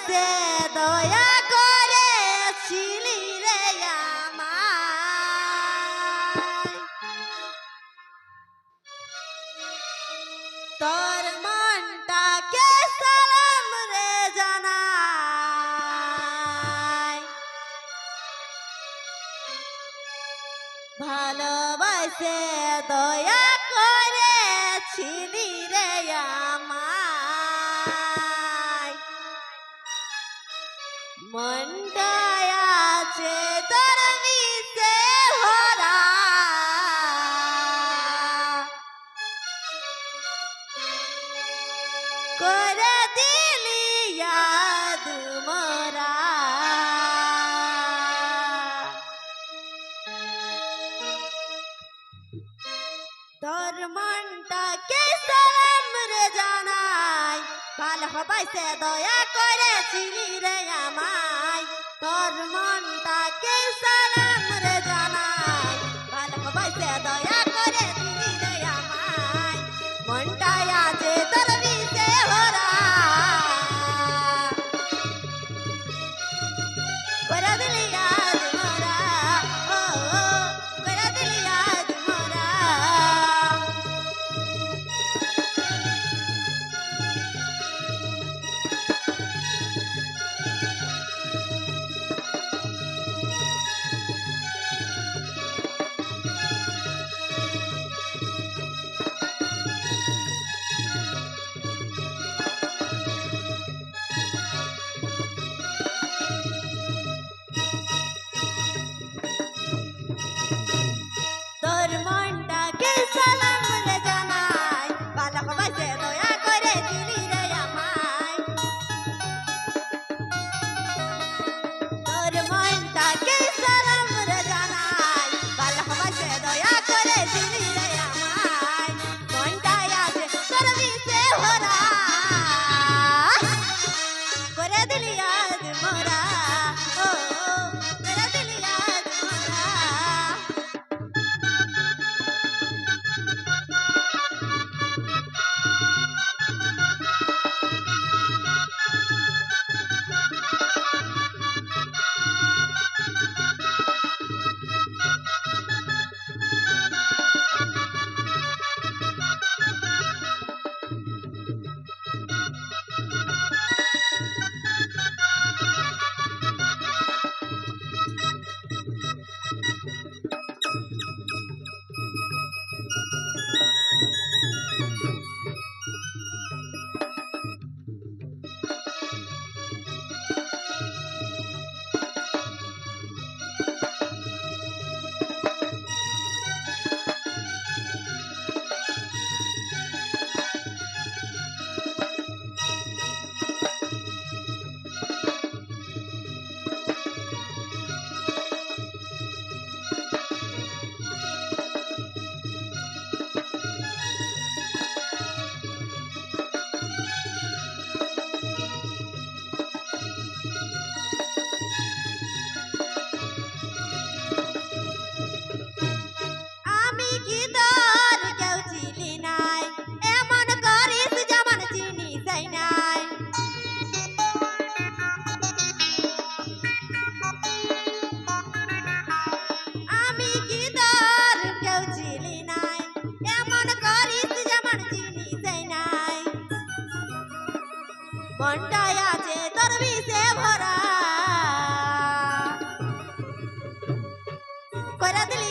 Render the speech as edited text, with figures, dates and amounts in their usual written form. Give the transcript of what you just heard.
ভালোবাসে দয়া করেছিলি রে আমায় তোর মনটাকে সালাম রে জানাই ভালোবাসে দয়া করেছিলি রে আমায় মনটায় আছে তোর বিষে ভরা করে দিলি याद मोरा তোর মনটাকে সালাম রে জানাই ভালোবাসে দয়া করেছিলি রে আমায় তোর মনটাকে সালাম রে জানাই ভালোবাসে দয়া করেছিলি রে আমায় মনটায় আছে তোর বিষে ভরা করে দিলি याद मोरा ও করে দিলি याद मोरा তোর মনটাকে সালাম রে জানাই ভালোবাসে দয়া করেছিলি রে আমায় তোর মনটাকে সালাম রে জানাই ভালোবাসে দয়া করেছিলি রে আমায় মনটায় আছে তোর বিষে ভরা করে দিলি याद मोरा ও করে দিলি याद मोरा আমি কি তোর কেউ চিনি নাই এমন করিস যেমন চিনি চাই নাই আমি কি তোর কেউ চিনি নাই এমন করিস যেমন চিনি চাই নাই মনটায় আছে তোর বিষে ভরা করে দিলি